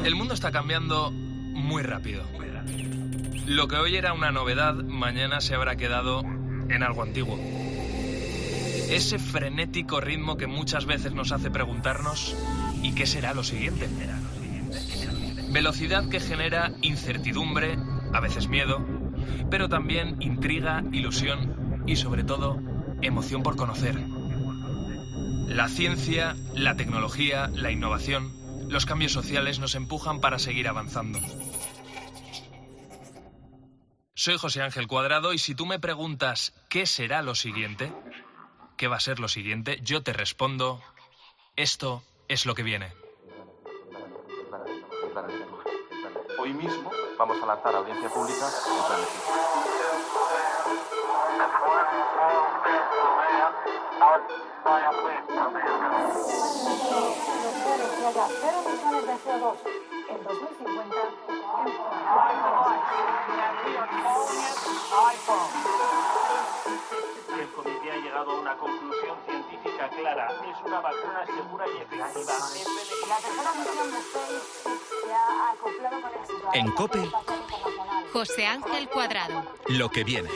El mundo está cambiando muy rápido. Lo que hoy era una novedad, mañana se habrá quedado en algo antiguo. Ese frenético ritmo que muchas veces nos hace preguntarnos ¿y qué será lo siguiente? Velocidad que genera incertidumbre, a veces miedo, pero también intriga, ilusión y sobre todo emoción por conocer. La ciencia, la tecnología, la innovación, los cambios sociales nos empujan para seguir avanzando. Soy José Ángel Cuadrado y si tú me preguntas ¿qué será lo siguiente? ¿Qué va a ser lo siguiente? Yo te respondo, esto es lo que viene. Hoy mismo vamos a lanzar a audiencia pública el plan de ciencia. En 2050, el comité ha llegado a una conclusión científica clara. Es una vacuna segura y efectiva. la tercera misión de SpaceX se ha acoplado con éxito. En COPE, José Ángel Cuadrado. lo que viene.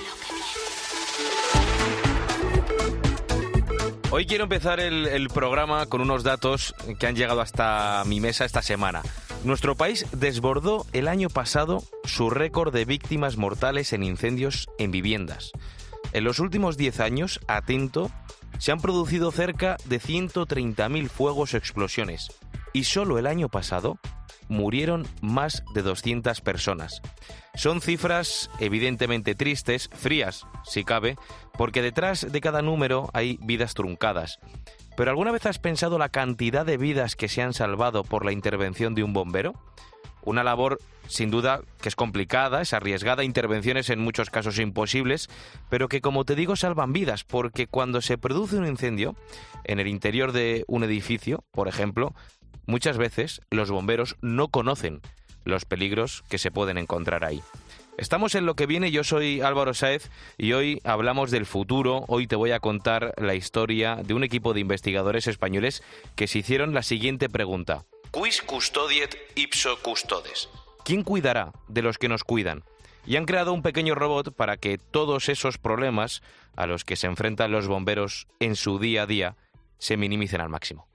Hoy quiero empezar el programa con unos datos que han llegado hasta mi mesa esta semana. Nuestro país desbordó el año pasado su récord de víctimas mortales en incendios en viviendas. En los últimos 10 años, atento, se han producido cerca de 130.000 fuegos o explosiones. Y solo el año pasado murieron más de 200 personas. Son cifras evidentemente tristes, frías, si cabe, porque detrás de cada número hay vidas truncadas. ¿Pero alguna vez has pensado la cantidad de vidas que se han salvado por la intervención de un bombero? Una labor, sin duda, que es complicada, es arriesgada, intervenciones en muchos casos imposibles, pero que, como te digo, salvan vidas, porque cuando se produce un incendio en el interior de un edificio, por ejemplo, muchas veces los bomberos no conocen los peligros que se pueden encontrar ahí. Estamos en Lo que viene, yo soy Álvaro Sáez y hoy hablamos del futuro. Hoy te voy a contar la historia de un equipo de investigadores españoles que se hicieron la siguiente pregunta. Quis custodiet ipso custodes. ¿Quién cuidará de los que nos cuidan? Y han creado un pequeño robot para que todos esos problemas a los que se enfrentan los bomberos en su día a día se minimicen al máximo.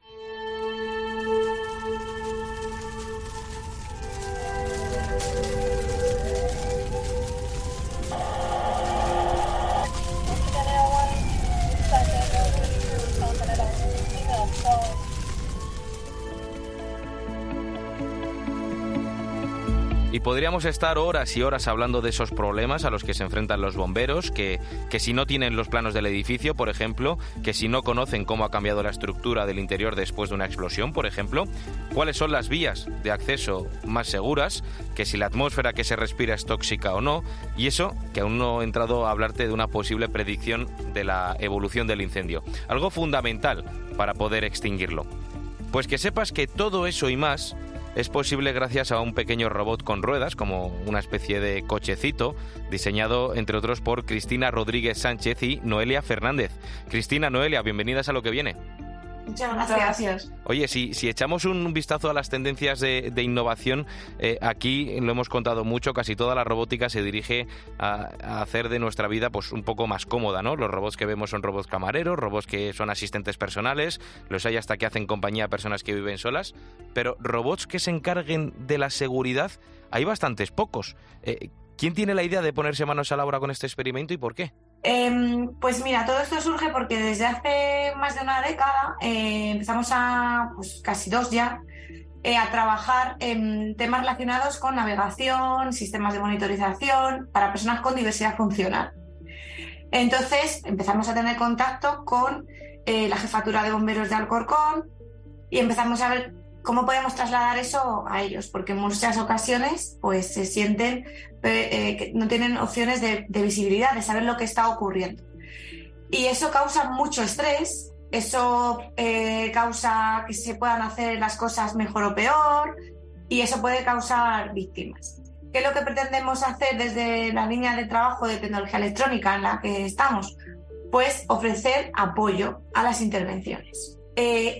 Y podríamos estar horas y horas hablando de esos problemas a los que se enfrentan los bomberos, que si no tienen los planos del edificio, por ejemplo, que si no conocen cómo ha cambiado la estructura del interior después de una explosión, por ejemplo, cuáles son las vías de acceso más seguras, que si la atmósfera que se respira es tóxica o no, y eso que aún no he entrado a hablarte de una posible predicción de la evolución del incendio, algo fundamental para poder extinguirlo. Pues que sepas que todo eso y más es posible gracias a un pequeño robot con ruedas, como una especie de cochecito, diseñado, entre otros, por Cristina Rodríguez Sánchez y Noelia Fernández. Cristina, Noelia, bienvenidas a Lo que viene. Muchas gracias. Oye, si echamos un vistazo a las tendencias de innovación, aquí lo hemos contado mucho, casi toda la robótica se dirige a hacer de nuestra vida pues un poco más cómoda, ¿no? Los robots que vemos son robots camareros, robots que son asistentes personales, los hay hasta que hacen compañía a personas que viven solas, pero robots que se encarguen de la seguridad hay bastantes pocos. ¿Quién tiene la idea de ponerse manos a la obra con este experimento y por qué? Pues mira, todo esto surge porque desde hace más de una década empezamos casi 2 ya, a trabajar en temas relacionados con navegación, sistemas de monitorización para personas con diversidad funcional. Entonces empezamos a tener contacto con la Jefatura de Bomberos de Alcorcón y empezamos a ver cómo podemos trasladar eso a ellos, porque en muchas ocasiones pues se sienten que no tienen opciones de visibilidad, de saber lo que está ocurriendo. Y eso causa mucho estrés, eso causa que se puedan hacer las cosas mejor o peor, y eso puede causar víctimas. ¿Qué es lo que pretendemos hacer desde la línea de trabajo de tecnología electrónica en la que estamos? Pues ofrecer apoyo a las intervenciones.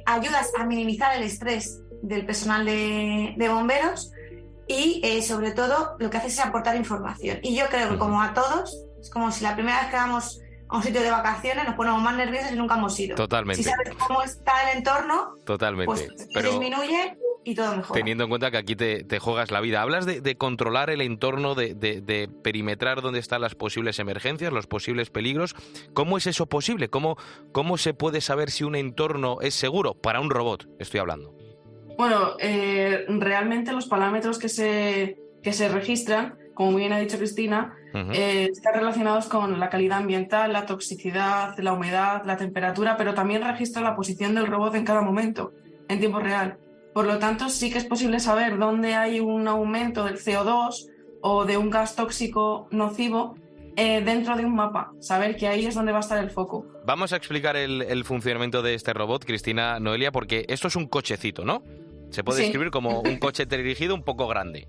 Ayudas a minimizar el estrés del personal de bomberos y sobre todo lo que hace es aportar información. Y yo creo que como a todos, es como si la primera vez que vamos a un sitio de vacaciones nos ponemos más nerviosos y nunca hemos ido. Totalmente. Si sabes cómo está el entorno, Totalmente. pues Pero disminuye y todo mejor. teniendo en cuenta que aquí te juegas la vida. Hablas de controlar el entorno, de perimetrar dónde están las posibles emergencias, los posibles peligros. ¿Cómo es eso posible? ¿Cómo se puede saber si un entorno es seguro? Para un robot, estoy hablando. Bueno, realmente los parámetros que se registran, como muy bien ha dicho Cristina, están relacionados con la calidad ambiental, la toxicidad, la humedad, la temperatura, pero también registra la posición del robot en cada momento, en tiempo real. Por lo tanto, sí que es posible saber dónde hay un aumento del CO2 o de un gas tóxico nocivo dentro de un mapa, saber que ahí es donde va a estar el foco. Vamos a explicar el funcionamiento de este robot, Cristina, Noelia, porque esto es un cochecito, ¿no? Se puede describir como un coche dirigido un poco grande.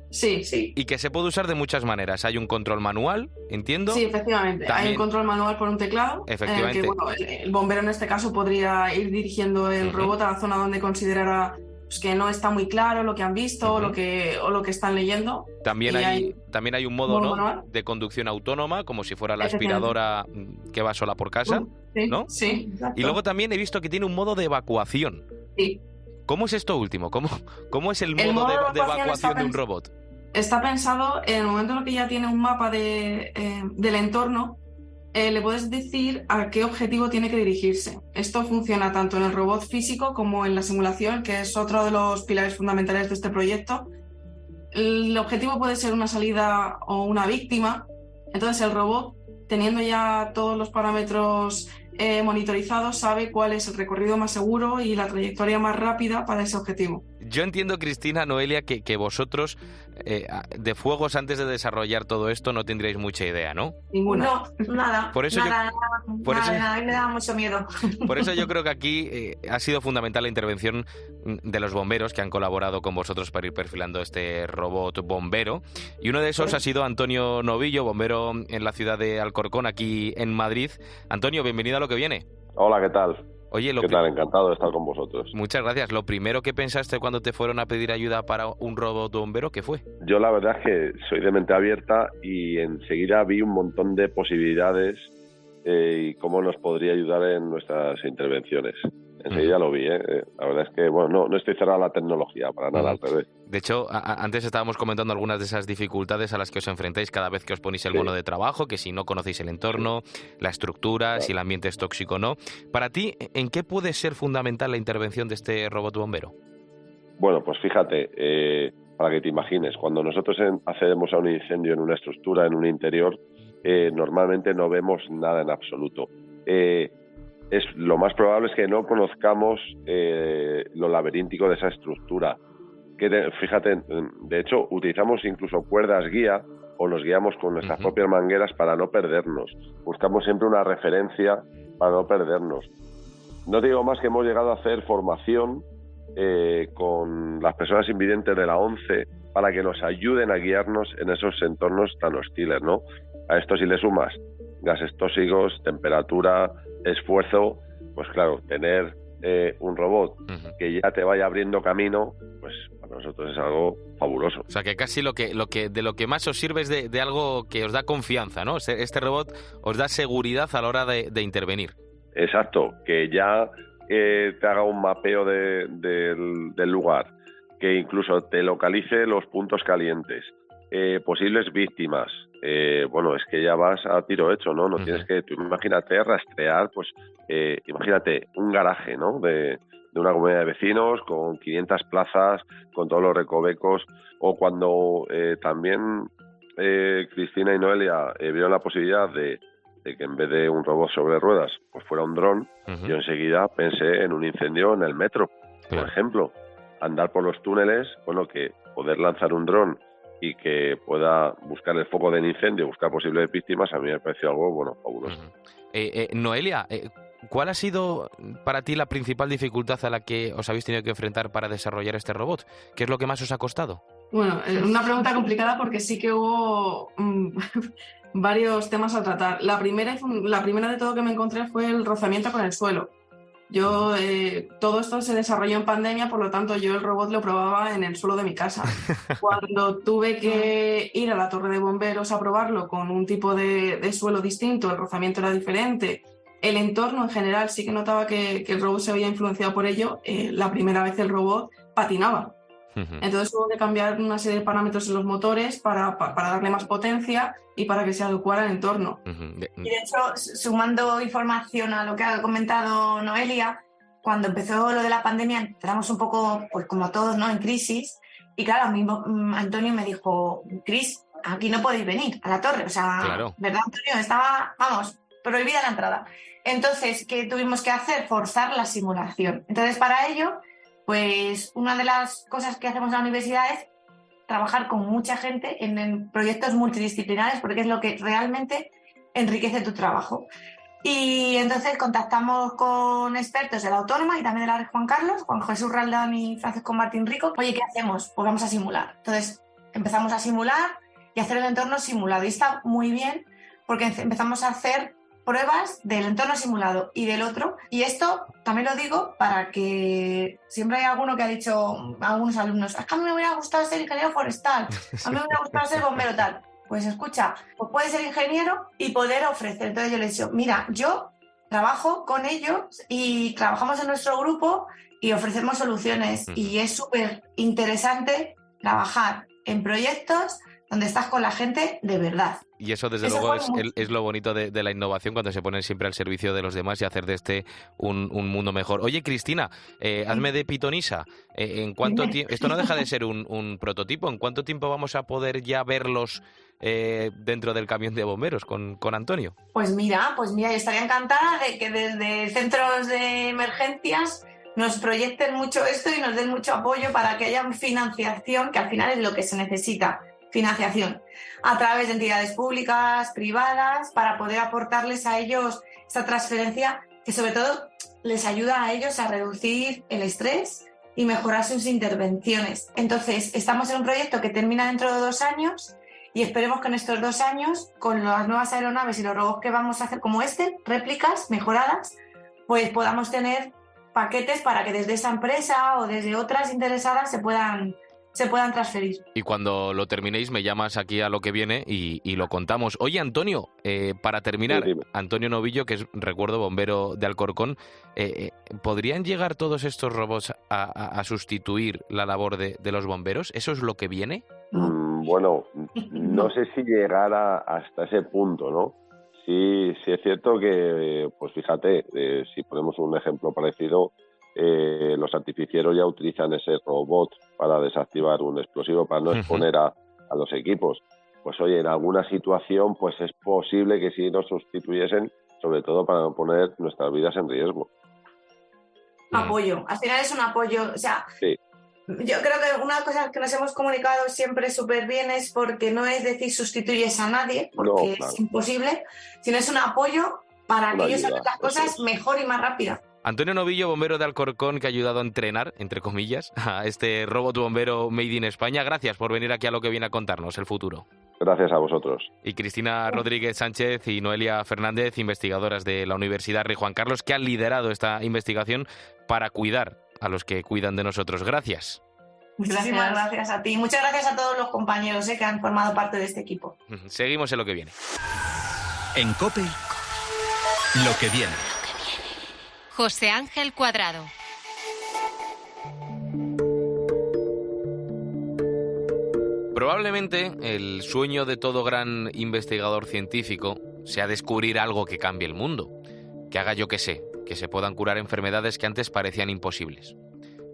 Sí, sí. Y que se puede usar de muchas maneras. Hay un control manual, entiendo. Sí, efectivamente. También... Hay un control manual por un teclado. Efectivamente. Que, bueno, el bombero en este caso podría ir dirigiendo el robot a la zona donde considerara pues, que no está muy claro lo que han visto o lo que están leyendo. También hay un modo, ¿no?, de conducción autónoma, como si fuera la aspiradora que va sola por casa, sí, ¿no? Sí, exacto. Y luego también he visto que tiene un modo de evacuación. Sí. ¿Cómo es esto último? ¿Cómo es el modo de evacuación de un robot? Está pensado en el momento en el que ya tiene un mapa del entorno, le puedes decir a qué objetivo tiene que dirigirse. Esto funciona tanto en el robot físico como en la simulación, que es otro de los pilares fundamentales de este proyecto. El objetivo puede ser una salida o una víctima. Entonces el robot, teniendo ya todos los parámetros monitorizados, sabe cuál es el recorrido más seguro y la trayectoria más rápida para ese objetivo. Yo entiendo, Cristina, Noelia, que vosotros de fuegos antes de desarrollar todo esto no tendréis mucha idea, ¿no? Ninguna. No, nada. Por eso nada, a mí me da mucho miedo. Por eso yo creo que aquí ha sido fundamental la intervención de los bomberos que han colaborado con vosotros para ir perfilando este robot bombero. Y uno de esos ha sido Antonio Novillo, bombero en la ciudad de Alcorcón, aquí en Madrid. Antonio, bienvenido a Lo que Viene. Hola, ¿qué tal? Oye, ¿Qué tal? Encantado de estar con vosotros. Muchas gracias. Lo primero que pensaste cuando te fueron a pedir ayuda para un robot bombero, ¿qué fue? Yo la verdad es que soy de mente abierta y enseguida vi un montón de posibilidades y cómo nos podría ayudar en nuestras intervenciones. Enseguida lo vi, La verdad es que, bueno, no estoy cerrado a la tecnología, para nada, al revés. De hecho, antes estábamos comentando algunas de esas dificultades a las que os enfrentáis cada vez que os ponéis el mono de trabajo, que si no conocéis el entorno, la estructura, si el ambiente es tóxico o no. Para ti, ¿en qué puede ser fundamental la intervención de este robot bombero? Bueno, pues fíjate, para que te imagines, cuando nosotros accedemos a un incendio en una estructura, en un interior, normalmente no vemos nada en absoluto. Lo más probable es que no conozcamos lo laberíntico de esa estructura. Fíjate, de hecho, utilizamos incluso cuerdas guía o nos guiamos con nuestras propias mangueras para no perdernos. Buscamos siempre una referencia para no perdernos. No te digo más que hemos llegado a hacer formación con las personas invidentes de la ONCE para que nos ayuden a guiarnos en esos entornos tan hostiles, ¿no? A esto si le sumas gases tóxicos, temperatura, esfuerzo, pues claro, tener un robot que ya te vaya abriendo camino, pues para nosotros es algo fabuloso. O sea que casi de lo que más os sirve es de algo que os da confianza, ¿no? Este robot os da seguridad a la hora de intervenir. Exacto, que ya te haga un mapeo del lugar, que incluso te localice los puntos calientes, posibles víctimas. Bueno, es que ya vas a tiro hecho, ¿no? No tienes que, tú imagínate, rastrear, pues, imagínate un garaje, ¿no? De una comunidad de vecinos con 500 plazas, con todos los recovecos, o cuando también Cristina y Noelia vieron la posibilidad de que en vez de un robot sobre ruedas, pues fuera un dron, yo enseguida pensé en un incendio en el metro, por ejemplo. Andar por los túneles, bueno, que poder lanzar un dron y que pueda buscar el foco del incendio, buscar posibles víctimas, a mí me pareció algo, bueno, fabuloso. Noelia, ¿cuál ha sido para ti la principal dificultad a la que os habéis tenido que enfrentar para desarrollar este robot? ¿Qué es lo que más os ha costado? Bueno, una pregunta complicada porque sí que hubo varios temas a tratar. La primera de todo que me encontré fue el rozamiento con el suelo. Yo, todo esto se desarrolló en pandemia, por lo tanto yo el robot lo probaba en el suelo de mi casa. Cuando tuve que ir a la torre de bomberos a probarlo con un tipo de suelo distinto, el rozamiento era diferente, el entorno en general sí que notaba que el robot se había influenciado por ello. La primera vez el robot patinaba. Entonces hubo que cambiar una serie de parámetros en los motores para darle más potencia y para que se adecuara al entorno. Y de hecho, sumando información a lo que ha comentado Noelia, cuando empezó lo de la pandemia entramos un poco, pues como todos, ¿no?, en crisis. Y claro, a mí Antonio me dijo: Cris, aquí no podéis venir a la torre. O sea, claro. ¿Verdad, Antonio? Estaba, vamos, prohibida la entrada. Entonces, ¿qué tuvimos que hacer? Forzar la simulación. Entonces, para ello, pues una de las cosas que hacemos en la universidad es trabajar con mucha gente en proyectos multidisciplinares, porque es lo que realmente enriquece tu trabajo. Y entonces contactamos con expertos de la Autónoma y también de la Rey Juan Carlos, Juan Jesús Raldán y Francisco Martín Rico. Oye, ¿qué hacemos? Pues vamos a simular. Entonces empezamos a simular y hacer el entorno simulado. Y está muy bien porque empezamos a hacer pruebas del entorno simulado y del otro. Y esto también lo digo para que siempre hay alguno que ha dicho, algunos alumnos: es que a mí me hubiera gustado ser ingeniero forestal, a mí me hubiera gustado ser bombero tal. Pues escucha, pues puedes ser ingeniero y poder ofrecer. Entonces yo les he dicho: mira, yo trabajo con ellos y trabajamos en nuestro grupo y ofrecemos soluciones. Y es súper interesante trabajar en proyectos donde estás con la gente de verdad. Y eso, desde luego, es lo bonito de la innovación, cuando se pone siempre al servicio de los demás y hacer de este un mundo mejor. Oye, Cristina, hazme de pitonisa. ¿En cuánto tiempo? Esto no deja de ser un prototipo. ¿En cuánto tiempo vamos a poder ya verlos dentro del camión de bomberos con Antonio? Pues mira, yo estaría encantada de que desde centros de emergencias nos proyecten mucho esto y nos den mucho apoyo para que haya financiación, que al final es lo que se necesita. Financiación a través de entidades públicas, privadas, para poder aportarles a ellos esta transferencia que sobre todo les ayuda a ellos a reducir el estrés y mejorar sus intervenciones. Entonces, estamos en un proyecto que termina dentro de 2 años y esperemos que en estos 2 años, con las nuevas aeronaves y los robots que vamos a hacer como réplicas mejoradas, pues podamos tener paquetes para que desde esa empresa o desde otras interesadas se puedan transferir. Y cuando lo terminéis me llamas aquí a Lo que viene y lo contamos. Oye, Antonio, para terminar, Sí, Antonio Novillo, que es, recuerdo, bombero de Alcorcón, ¿podrían llegar todos estos robots a sustituir la labor de los bomberos? ¿Eso es lo que viene? Bueno, no sé si llegara hasta ese punto, ¿no? Sí es cierto que, pues fíjate, si ponemos un ejemplo parecido, los artificieros ya utilizan ese robot para desactivar un explosivo, para no exponer a los equipos. Pues oye, en alguna situación pues es posible que sí nos sustituyesen, sobre todo para no poner nuestras vidas en riesgo. Apoyo, al final es un apoyo, o sea, sí. Yo creo que una cosa que nos hemos comunicado siempre súper bien es porque no es decir sustituyes a nadie, porque no, claro, es imposible, sino es un apoyo para que ellos hagan las cosas mejor y más rápido. Antonio Novillo, bombero de Alcorcón, que ha ayudado a entrenar, entre comillas, a este robot bombero made in España. Gracias por venir aquí a Lo que viene a contarnos el futuro. Gracias a vosotros. Y Cristina Rodríguez Sánchez y Noelia Fernández, investigadoras de la Universidad Rey Juan Carlos, que han liderado esta investigación para cuidar a los que cuidan de nosotros. Gracias. Muchísimas gracias a ti. Muchas gracias a todos los compañeros que han formado parte de este equipo. Seguimos en Lo que viene. En COPE, Lo que viene. José Ángel Cuadrado. Probablemente el sueño de todo gran investigador científico sea descubrir algo que cambie el mundo, que haga, yo qué sé, que se puedan curar enfermedades que antes parecían imposibles.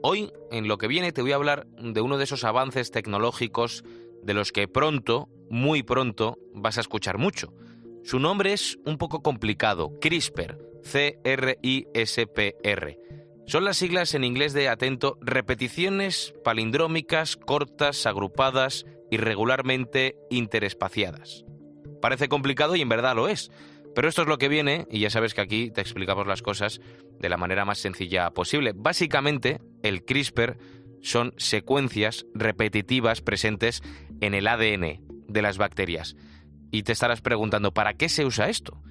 Hoy, en Lo que viene, te voy a hablar de uno de esos avances tecnológicos de los que pronto, muy pronto, vas a escuchar mucho. Su nombre es un poco complicado, CRISPR, C-R-I-S-P-R. Son las siglas en inglés de, atento, repeticiones palindrómicas cortas, agrupadas, irregularmente interespaciadas. Parece complicado y en verdad lo es, pero esto es Lo que viene y ya sabes que aquí te explicamos las cosas de la manera más sencilla posible. Básicamente, el CRISPR son secuencias repetitivas presentes en el ADN de las bacterias. Y te estarás preguntando, ¿para qué se usa esto?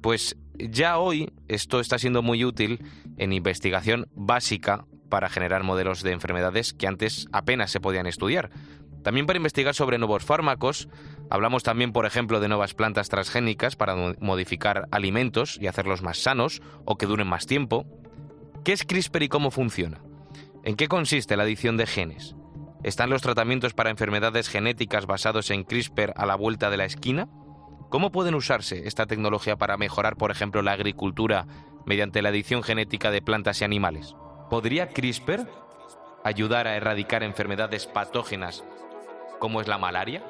Pues ya hoy esto está siendo muy útil en investigación básica para generar modelos de enfermedades que antes apenas se podían estudiar. También para investigar sobre nuevos fármacos. Hablamos también, por ejemplo, de nuevas plantas transgénicas para modificar alimentos y hacerlos más sanos o que duren más tiempo. ¿Qué es CRISPR y cómo funciona? ¿En qué consiste la edición de genes? ¿Están los tratamientos para enfermedades genéticas basados en CRISPR a la vuelta de la esquina? ¿Cómo pueden usarse esta tecnología para mejorar, por ejemplo, la agricultura mediante la edición genética de plantas y animales? ¿Podría CRISPR ayudar a erradicar enfermedades patógenas como es la malaria?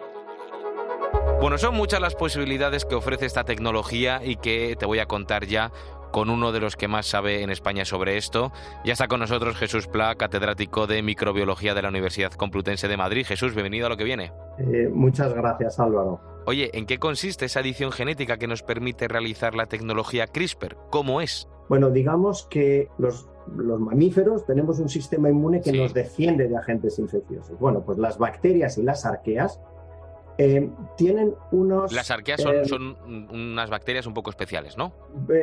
Bueno, son muchas las posibilidades que ofrece esta tecnología y que te voy a contar ya con uno de los que más sabe en España sobre esto. Ya está con nosotros Jesús Pla, catedrático de Microbiología de la Universidad Complutense de Madrid. Jesús, bienvenido a Lo que viene. Muchas gracias, Álvaro. Oye, ¿en qué consiste esa edición genética que nos permite realizar la tecnología CRISPR? ¿Cómo es? Bueno, digamos que los mamíferos tenemos un sistema inmune que nos defiende de agentes infecciosos. Bueno, pues las bacterias y las arqueas tienen unos... Las arqueas son unas bacterias un poco especiales, ¿no?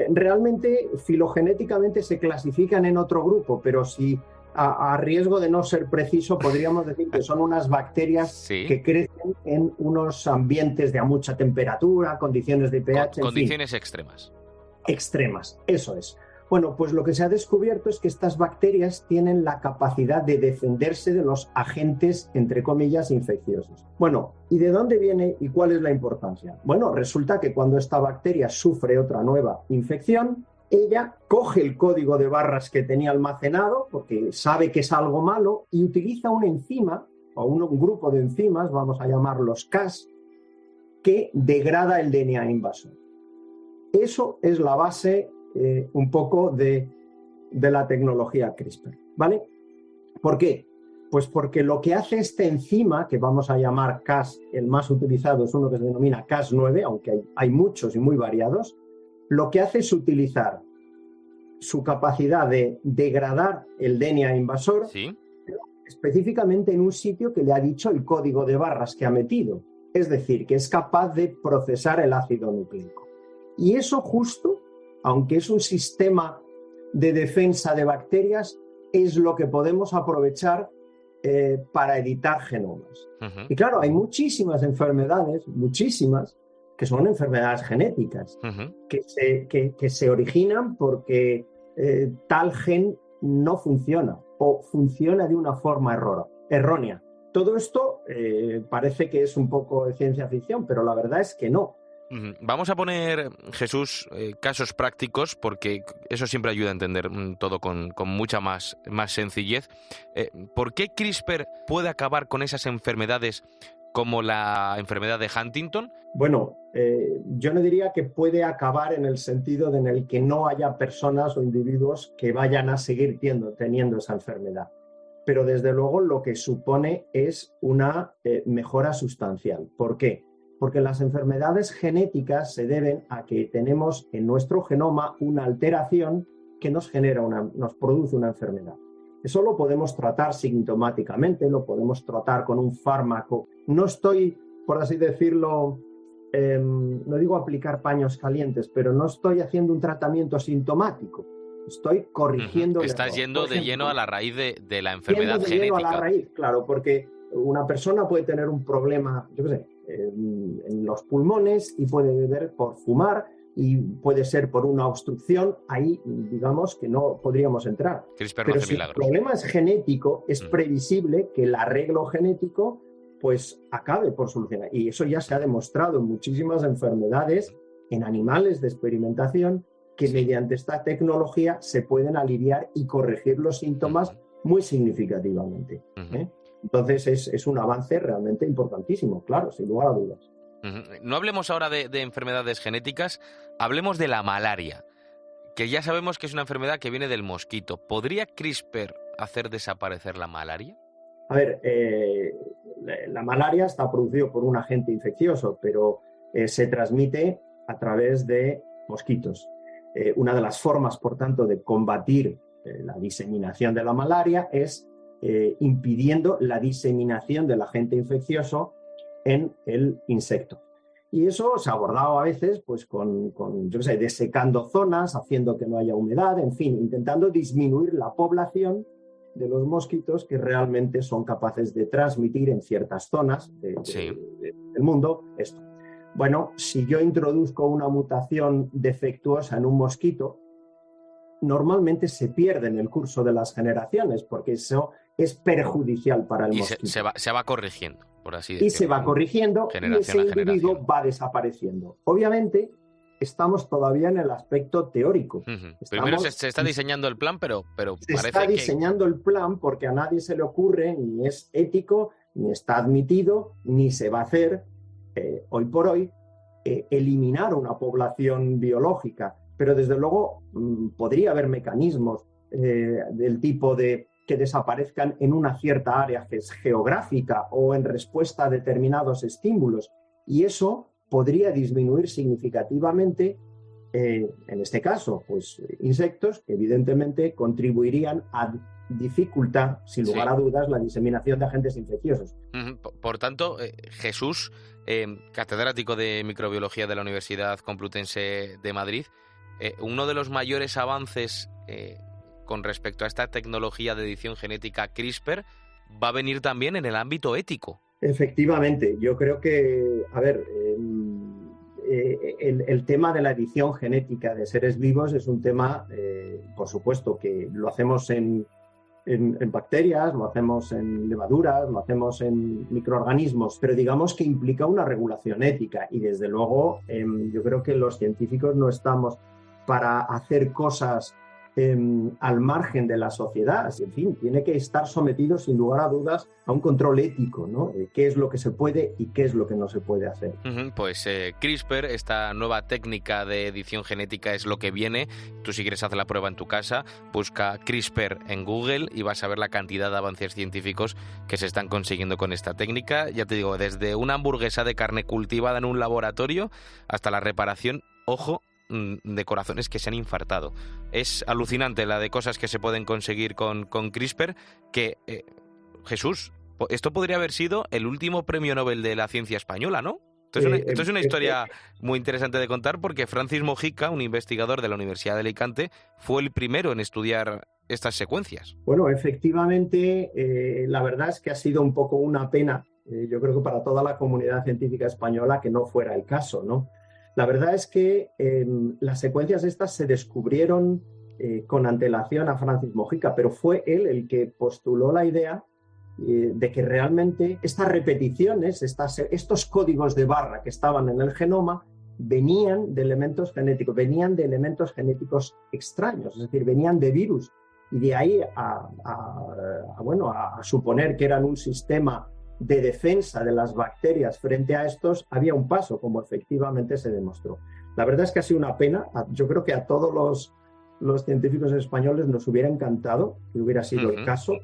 Realmente, filogenéticamente se clasifican en otro grupo, pero si a riesgo de no ser preciso, podríamos decir que son unas bacterias que crecen en unos ambientes de a mucha temperatura, condiciones de pH... Condiciones extremas. Extremas, eso es. Bueno, pues lo que se ha descubierto es que estas bacterias tienen la capacidad de defenderse de los agentes, entre comillas, infecciosos. Bueno, ¿y de dónde viene y cuál es la importancia? Bueno, resulta que cuando esta bacteria sufre otra nueva infección, ella coge el código de barras que tenía almacenado, porque sabe que es algo malo, y utiliza una enzima, o un grupo de enzimas, vamos a llamarlos Cas, que degrada el DNA invasor. Eso es la base un poco de la tecnología CRISPR, ¿vale? ¿Por qué? Pues porque lo que hace esta enzima, que vamos a llamar Cas, el más utilizado es uno que se denomina Cas9, aunque hay muchos y muy variados, lo que hace es utilizar su capacidad de degradar el DNA invasor, específicamente en un sitio que le ha dicho el código de barras que ha metido. Es decir, que es capaz de procesar el ácido nucleico. Y eso justo, aunque es un sistema de defensa de bacterias, es lo que podemos aprovechar para editar genomas. Y claro, hay muchísimas enfermedades, muchísimas, que son enfermedades genéticas, que se originan porque tal gen no funciona o funciona de una forma errónea. Todo esto parece que es un poco de ciencia ficción, pero la verdad es que no. Vamos a poner, Jesús, casos prácticos, porque eso siempre ayuda a entender todo con mucha más sencillez. ¿Por qué CRISPR puede acabar con esas enfermedades como la enfermedad de Huntington? Bueno, yo no diría que puede acabar en el sentido en el que no haya personas o individuos que vayan a seguir teniendo esa enfermedad. Pero desde luego lo que supone es una mejora sustancial. ¿Por qué? Porque las enfermedades genéticas se deben a que tenemos en nuestro genoma una alteración que nos produce una enfermedad. Eso lo podemos tratar sintomáticamente, lo podemos tratar con un fármaco. No estoy, por así decirlo, no digo aplicar paños calientes, pero no estoy haciendo un tratamiento sintomático. Estoy corrigiendo... Estás yendo de lleno a la raíz de la enfermedad genética. Yendo a la raíz, claro, porque una persona puede tener un problema, yo qué sé, en los pulmones y puede beber por fumar y puede ser por una obstrucción, ahí digamos que no podríamos entrar. Pero si el problema es genético, es previsible que el arreglo genético pues acabe por solucionar. Y eso ya se ha demostrado en muchísimas enfermedades, en animales de experimentación, que mediante esta tecnología se pueden aliviar y corregir los síntomas muy significativamente. Entonces es un avance realmente importantísimo, claro, sin lugar a dudas. No hablemos ahora de enfermedades genéticas, hablemos de la malaria, que ya sabemos que es una enfermedad que viene del mosquito. ¿Podría CRISPR hacer desaparecer la malaria? A ver, la malaria está producida por un agente infeccioso, pero se transmite a través de mosquitos. Una de las formas, por tanto, de combatir la diseminación de la malaria es impidiendo la diseminación del agente infeccioso en el insecto. Y eso se ha abordado a veces pues con yo qué sé, desecando zonas, haciendo que no haya humedad, en fin, intentando disminuir la población de los mosquitos que realmente son capaces de transmitir en ciertas zonas del mundo esto. Bueno, si yo introduzco una mutación defectuosa en un mosquito, normalmente se pierde en el curso de las generaciones, porque eso es perjudicial para el mosquito. Y se va corrigiendo, por así decirlo. Y se va corrigiendo y ese individuo va desapareciendo. Obviamente, estamos todavía en el aspecto teórico. Primero se está diseñando el plan, pero se está diseñando el plan porque a nadie se le ocurre, ni es ético, ni está admitido, ni se va a hacer hoy por hoy, eliminar una población biológica. Pero desde luego podría haber mecanismos del tipo de que desaparezcan en una cierta área geográfica o en respuesta a determinados estímulos. Y eso podría disminuir significativamente, en este caso, pues insectos que evidentemente contribuirían a dificultar, sin lugar a dudas, la diseminación de agentes infecciosos. Por tanto, Jesús, catedrático de microbiología de la Universidad Complutense de Madrid, uno de los mayores avances con respecto a esta tecnología de edición genética CRISPR va a venir también en el ámbito ético. Efectivamente, yo creo que, el tema de la edición genética de seres vivos es un tema, por supuesto, que lo hacemos en bacterias, lo hacemos en levaduras, lo hacemos en microorganismos, pero digamos que implica una regulación ética y desde luego yo creo que los científicos no estamos para hacer cosas al margen de la sociedad. En fin, tiene que estar sometido sin lugar a dudas a un control ético, ¿no? ¿Qué es lo que se puede y qué es lo que no se puede hacer? Pues CRISPR, esta nueva técnica de edición genética, es lo que viene. Tú, si quieres hacer la prueba en tu casa, busca CRISPR en Google y vas a ver la cantidad de avances científicos que se están consiguiendo con esta técnica. Ya te digo, desde una hamburguesa de carne cultivada en un laboratorio hasta la reparación, ojo, de corazones que se han infartado. Es alucinante la de cosas que se pueden conseguir con CRISPR, que, Jesús, esto podría haber sido el último premio Nobel de la ciencia española, ¿no? Esto es una historia muy interesante de contar porque Francis Mojica, un investigador de la Universidad de Alicante, fue el primero en estudiar estas secuencias. Bueno, efectivamente, la verdad es que ha sido un poco una pena, yo creo que para toda la comunidad científica española, que no fuera el caso, ¿no? La verdad es que las secuencias estas se descubrieron con antelación a Francis Mojica, pero fue él el que postuló la idea de que realmente estas repeticiones, estos códigos de barra que estaban en el genoma, venían de elementos genéticos extraños, es decir, venían de virus. Y de ahí a suponer que eran un sistema de defensa de las bacterias frente a estos, había un paso, como efectivamente se demostró. La verdad es que ha sido una pena. Yo creo que a todos los científicos españoles nos hubiera encantado que hubiera sido el caso,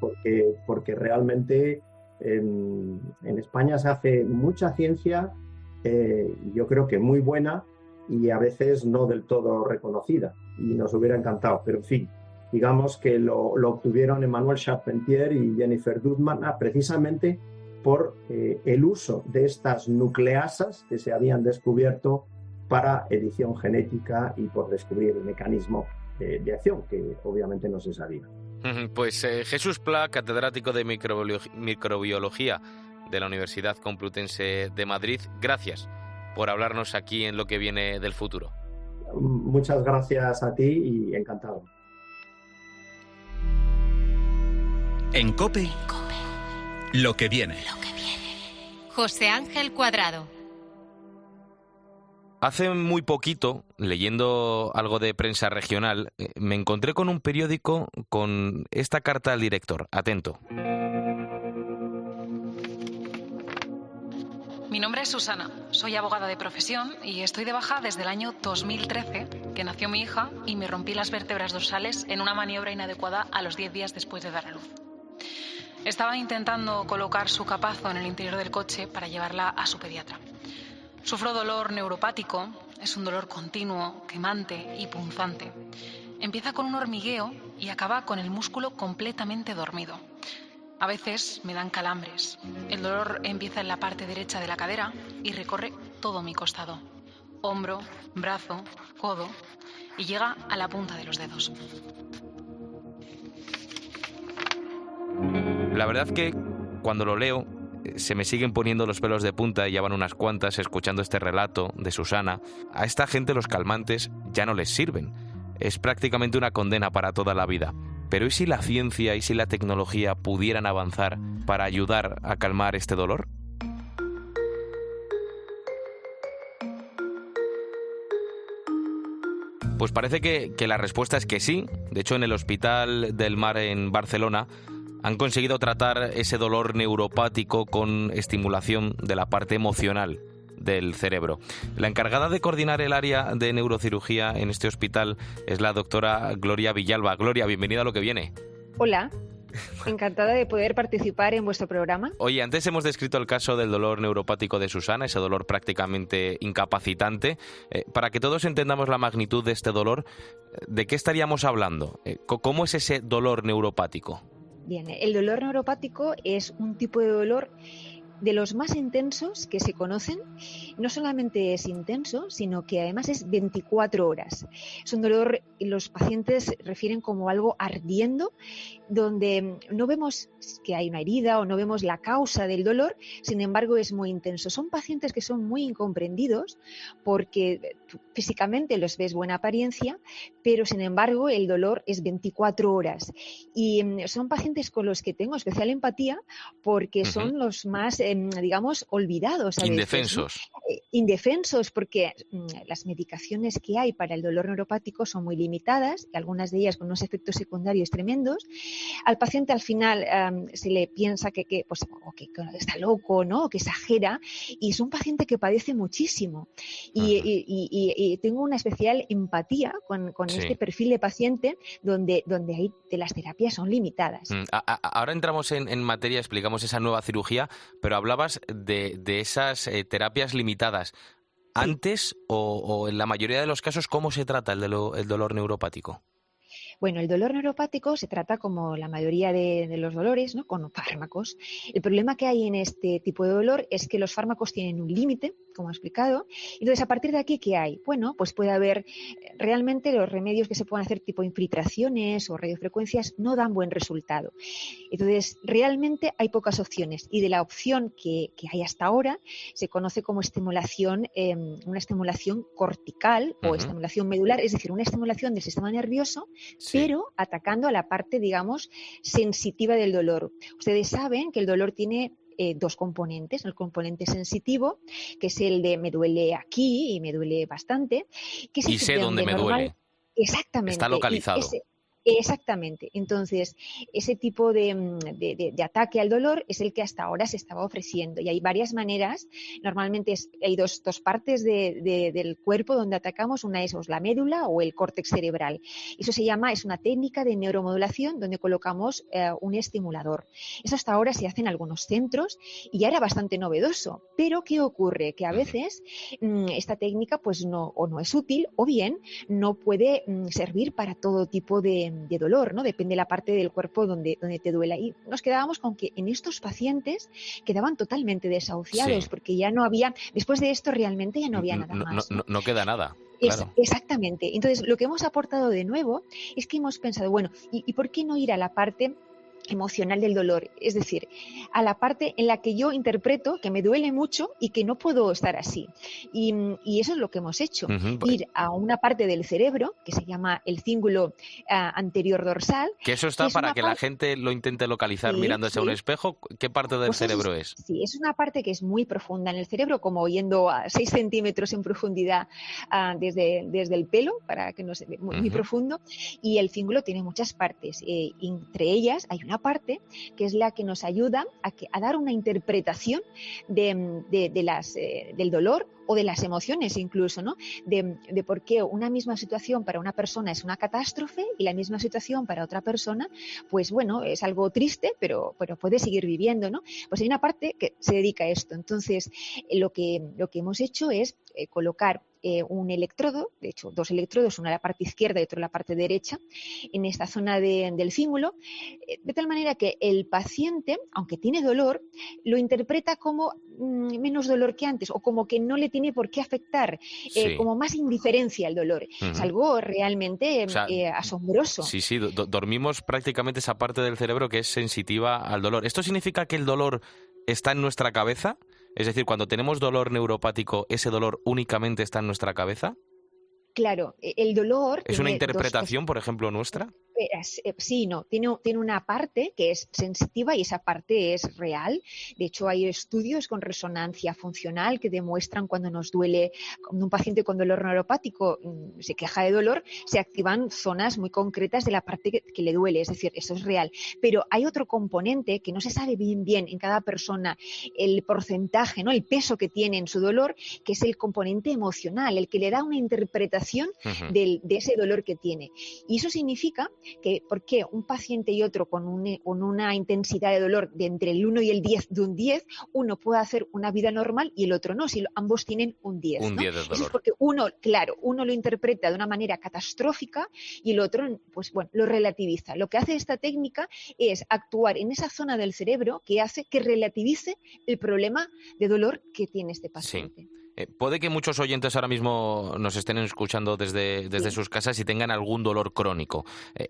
porque realmente en España se hace mucha ciencia, yo creo que muy buena y a veces no del todo reconocida, y nos hubiera encantado, pero en fin, digamos que lo obtuvieron Emmanuel Charpentier y Jennifer Doudman precisamente por el uso de estas nucleasas que se habían descubierto para edición genética y por descubrir el mecanismo de acción, que obviamente no se sabía. Pues Jesús Pla, catedrático de microbiología de la Universidad Complutense de Madrid, gracias por hablarnos aquí en Lo que viene del futuro. Muchas gracias a ti y encantado. En COPE, Lo que viene. José Ángel Cuadrado. Hace muy poquito, leyendo algo de prensa regional, me encontré con un periódico con esta carta al director. Atento. Mi nombre es Susana, soy abogada de profesión y estoy de baja desde el año 2013, que nació mi hija y me rompí las vértebras dorsales en una maniobra inadecuada a los 10 días después de dar a luz. Estaba intentando colocar su capazo en el interior del coche para llevarla a su pediatra. Sufro dolor neuropático, es un dolor continuo, quemante y punzante. Empieza con un hormigueo y acaba con el músculo completamente dormido. A veces me dan calambres. El dolor empieza en la parte derecha de la cadera y recorre todo mi costado. Hombro, brazo, codo y llega a la punta de los dedos. La verdad que cuando lo leo se me siguen poniendo los pelos de punta y ya van unas cuantas escuchando este relato de Susana. A esta gente los calmantes ya no les sirven. Es prácticamente una condena para toda la vida. Pero ¿y si la ciencia y si la tecnología pudieran avanzar para ayudar a calmar este dolor? Pues parece que la respuesta es que sí. De hecho, en el Hospital del Mar en Barcelona han conseguido tratar ese dolor neuropático con estimulación de la parte emocional del cerebro. La encargada de coordinar el área de neurocirugía en este hospital es la doctora Gloria Villalba. Gloria, bienvenida a Lo que viene. Hola, encantada de poder participar en vuestro programa. Oye, antes hemos descrito el caso del dolor neuropático de Susana, ese dolor prácticamente incapacitante. Para que todos entendamos la magnitud de este dolor, ¿de qué estaríamos hablando? ¿Cómo es ese dolor neuropático? Bien, el dolor neuropático es un tipo de dolor de los más intensos que se conocen. No solamente es intenso, sino que además es 24 horas. Es un dolor, los pacientes refieren como algo ardiendo, donde no vemos que hay una herida o no vemos la causa del dolor, sin embargo es muy intenso. Son pacientes que son muy incomprendidos porque físicamente los ves buena apariencia, pero sin embargo el dolor es 24 horas. Y son pacientes con los que tengo especial empatía porque son los más, digamos, olvidados a veces, indefensos. ¿no? Indefensos porque las medicaciones que hay para el dolor neuropático son muy limitadas, y algunas de ellas con unos efectos secundarios tremendos. Al paciente al final se le piensa que está loco, ¿no? O que exagera, y es un paciente que padece muchísimo. Y tengo una especial empatía con este perfil de paciente donde ahí las terapias son limitadas. Ahora entramos en materia, explicamos esa nueva cirugía, pero hablabas de esas terapias limitadas. ¿Antes o en la mayoría de los casos cómo se trata el dolor neuropático? Bueno, el dolor neuropático se trata como la mayoría de los dolores, ¿no? Con fármacos. El problema que hay en este tipo de dolor es que los fármacos tienen un límite, como he explicado. Entonces, a partir de aquí, ¿qué hay? Bueno, pues puede haber realmente los remedios que se pueden hacer tipo infiltraciones o radiofrecuencias no dan buen resultado. Entonces, realmente hay pocas opciones, y de la opción que hay hasta ahora se conoce como estimulación, una estimulación cortical o estimulación medular, es decir, una estimulación del sistema nervioso, pero atacando a la parte, digamos, sensitiva del dolor. Ustedes saben que el dolor tiene dos componentes, el componente sensitivo, que es el de me duele aquí y me duele bastante. Que es y sé dónde me duele. Exactamente. Está localizado. Exactamente. Entonces, ese tipo de ataque al dolor es el que hasta ahora se estaba ofreciendo, y hay varias maneras. Normalmente hay dos partes del cuerpo donde atacamos. Una es la médula o el córtex cerebral. Eso es una técnica de neuromodulación donde colocamos un estimulador. Eso hasta ahora se hace en algunos centros y ya era bastante novedoso. Pero ¿qué ocurre? Que a veces esta técnica pues no es útil, o bien no puede servir para todo tipo de dolor, ¿no? Depende de la parte del cuerpo donde te duela. Y nos quedábamos con que en estos pacientes quedaban totalmente desahuciados, porque ya no había, después de esto realmente ya no había nada más. No queda nada. Claro. Exactamente. Entonces, lo que hemos aportado de nuevo es que hemos pensado, bueno, ¿y por qué no ir a la parte emocional del dolor? Es decir, a la parte en la que yo interpreto que me duele mucho y que no puedo estar así. Y eso es lo que hemos hecho. Ir a una parte del cerebro que se llama el cíngulo anterior dorsal. Que eso está para que la gente lo intente localizar mirándose a un espejo. ¿Qué parte del cerebro es? Sí, es una parte que es muy profunda en el cerebro, como yendo a 6 centímetros en profundidad desde el pelo, para que no se vea muy profundo. Y el cíngulo tiene muchas partes. Entre ellas hay una parte que es la que nos ayuda a dar una interpretación del dolor o de las emociones incluso, ¿no? De por qué una misma situación para una persona es una catástrofe y la misma situación para otra persona, pues bueno, es algo triste, pero puede seguir viviendo, ¿no? Pues hay una parte que se dedica a esto. Entonces, lo que hemos hecho es colocar un electrodo, de hecho 2 electrodos, uno en la parte izquierda y otro en la parte derecha, en esta zona del fímulo, de tal manera que el paciente, aunque tiene dolor, lo interpreta como menos dolor que antes o como que no le tiene por qué afectar, como más indiferencia al dolor. Es algo realmente asombroso. Sí, dormimos prácticamente esa parte del cerebro que es sensitiva al dolor. ¿Esto significa que el dolor está en nuestra cabeza? Es decir, cuando tenemos dolor neuropático, ¿ese dolor únicamente está en nuestra cabeza? Claro, el dolor... ¿Es una interpretación, por ejemplo, nuestra? Sí, no. Tiene una parte que es sensitiva y esa parte es real. De hecho, hay estudios con resonancia funcional que demuestran cuando nos duele, cuando un paciente con dolor neuropático se queja de dolor, se activan zonas muy concretas de la parte que le duele. Es decir, eso es real. Pero hay otro componente que no se sabe bien en cada persona, el porcentaje, ¿no? El peso que tiene en su dolor, que es el componente emocional, el que le da una interpretación de ese dolor que tiene. Y eso significa que porque un paciente y otro con una intensidad de dolor de entre el 1 y el 10 de un 10, uno puede hacer una vida normal y el otro no, si ambos tienen un 10. Un 10 de dolor. Eso es porque uno lo interpreta de una manera catastrófica y el otro, pues bueno, lo relativiza. Lo que hace esta técnica es actuar en esa zona del cerebro que hace que relativice el problema de dolor que tiene este paciente. Sí. Puede que muchos oyentes ahora mismo nos estén escuchando desde sus casas y tengan algún dolor crónico.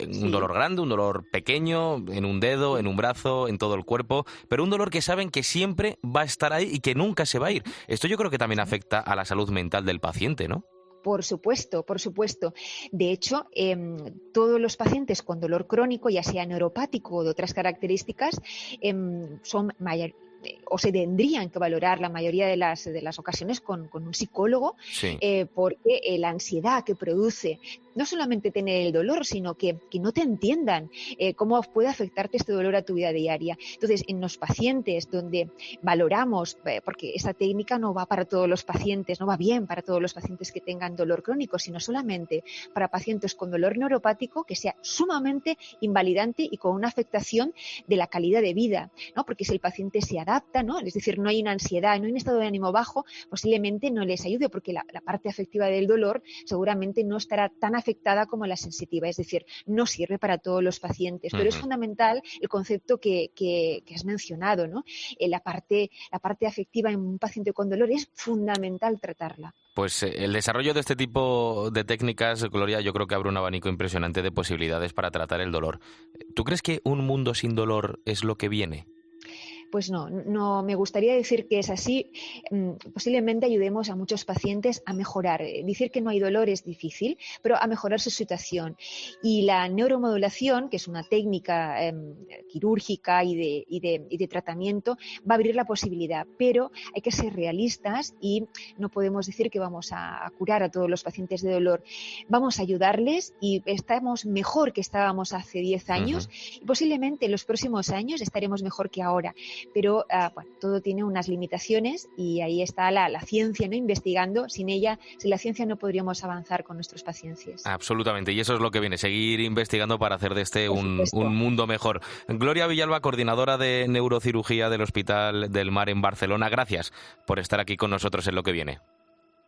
Un dolor grande, un dolor pequeño, en un dedo, en un brazo, en todo el cuerpo, pero un dolor que saben que siempre va a estar ahí y que nunca se va a ir. Esto yo creo que también afecta a la salud mental del paciente, ¿no? Por supuesto. De hecho, todos los pacientes con dolor crónico, ya sea neuropático o de otras características, son o se tendrían que valorar la mayoría de las ocasiones con un psicólogo, porque la ansiedad que produce no solamente tener el dolor, sino que no te entiendan cómo puede afectarte este dolor a tu vida diaria. Entonces, en los pacientes donde valoramos, porque esta técnica no va para todos los pacientes, no va bien para todos los pacientes que tengan dolor crónico, sino solamente para pacientes con dolor neuropático que sea sumamente invalidante y con una afectación de la calidad de vida, ¿no? Porque si el paciente se adapta, ¿no? Es decir, no hay una ansiedad, no hay un estado de ánimo bajo, posiblemente no les ayude porque la parte afectiva del dolor seguramente no estará tan afectada como la sensitiva, es decir, no sirve para todos los pacientes, pero es fundamental el concepto que has mencionado, ¿no? La parte afectiva en un paciente con dolor es fundamental tratarla. Pues el desarrollo de este tipo de técnicas, Gloria, yo creo que abre un abanico impresionante de posibilidades para tratar el dolor. ¿Tú crees que un mundo sin dolor es lo que viene? Pues no me gustaría decir que es así. Posiblemente ayudemos a muchos pacientes a mejorar. Decir que no hay dolor es difícil, pero a mejorar su situación. Y la neuromodulación, que es una técnica quirúrgica y de tratamiento, va a abrir la posibilidad. Pero hay que ser realistas y no podemos decir que vamos a curar a todos los pacientes de dolor. Vamos a ayudarles y estamos mejor que estábamos hace 10 años. Y posiblemente en los próximos años estaremos mejor que ahora. Pero todo tiene unas limitaciones y ahí está la ciencia, ¿no? Investigando. Sin la ciencia no podríamos avanzar con nuestros pacientes. Absolutamente, y eso es lo que viene, seguir investigando para hacer de este un mundo mejor. Gloria Villalba, coordinadora de neurocirugía del Hospital del Mar en Barcelona, gracias por estar aquí con nosotros en Lo que viene.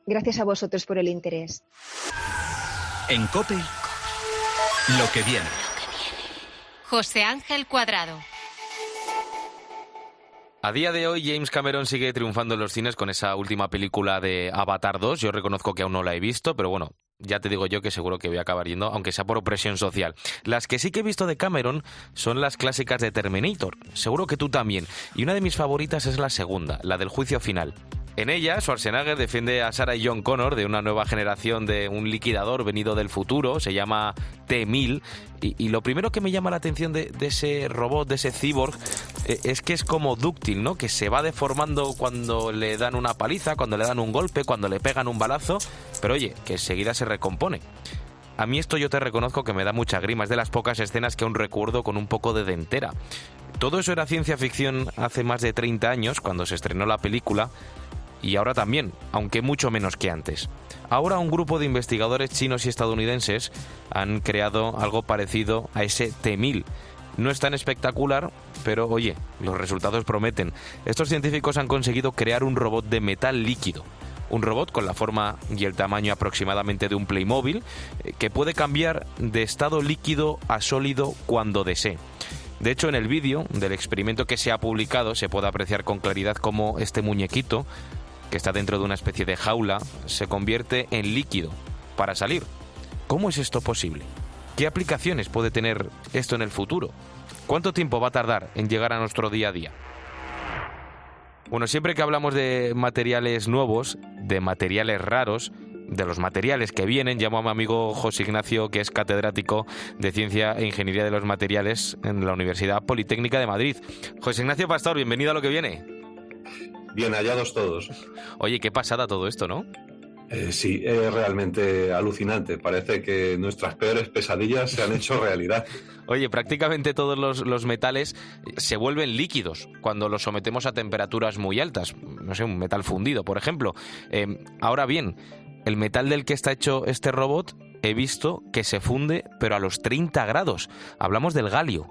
Gracias a vosotros por el interés. En COPE, Lo que viene. José Ángel Cuadrado. A día de hoy, James Cameron sigue triunfando en los cines con esa última película de Avatar 2. Yo reconozco que aún no la he visto, pero bueno, ya te digo yo que seguro que voy a acabar yendo, aunque sea por opresión social. Las que sí que he visto de Cameron son las clásicas de Terminator. Seguro que tú también. Y una de mis favoritas es la segunda, la del juicio final. En ella, Schwarzenegger defiende a Sarah y John Connor de una nueva generación de un liquidador venido del futuro, se llama T-1000, y lo primero que me llama la atención de ese robot, de ese cyborg, es que es como dúctil, ¿no? Que se va deformando cuando le dan una paliza, cuando le dan un golpe, cuando le pegan un balazo, pero oye, que enseguida se recompone. A mí esto yo te reconozco que me da mucha grima, es de las pocas escenas que aún recuerdo con un poco de dentera. Todo eso era ciencia ficción hace más de 30 años, cuando se estrenó la película, y ahora también, aunque mucho menos que antes. Ahora un grupo de investigadores chinos y estadounidenses han creado algo parecido a ese T-1000. No es tan espectacular, pero oye, los resultados prometen. Estos científicos han conseguido crear un robot de metal líquido, un robot con la forma y el tamaño aproximadamente de un Playmobil, que puede cambiar de estado líquido a sólido cuando desee. De hecho, en el vídeo del experimento que se ha publicado se puede apreciar con claridad cómo este muñequito, que está dentro de una especie de jaula, se convierte en líquido para salir. ¿Cómo es esto posible? ¿Qué aplicaciones puede tener esto en el futuro? ¿Cuánto tiempo va a tardar en llegar a nuestro día a día? Bueno, siempre que hablamos de materiales nuevos, de materiales raros, de los materiales que vienen, llamo a mi amigo José Ignacio, que es catedrático de Ciencia e Ingeniería de los Materiales en la Universidad Politécnica de Madrid. José Ignacio Pastor, bienvenido a Lo que viene. Bien hallados todos. Oye, qué pasada todo esto, ¿no? Sí, es realmente alucinante. Parece que nuestras peores pesadillas se han hecho realidad. Oye, prácticamente todos los metales se vuelven líquidos cuando los sometemos a temperaturas muy altas. No sé, un metal fundido, por ejemplo. Ahora bien, el metal del que está hecho este robot he visto que se funde, pero a los 30 grados. Hablamos del galio.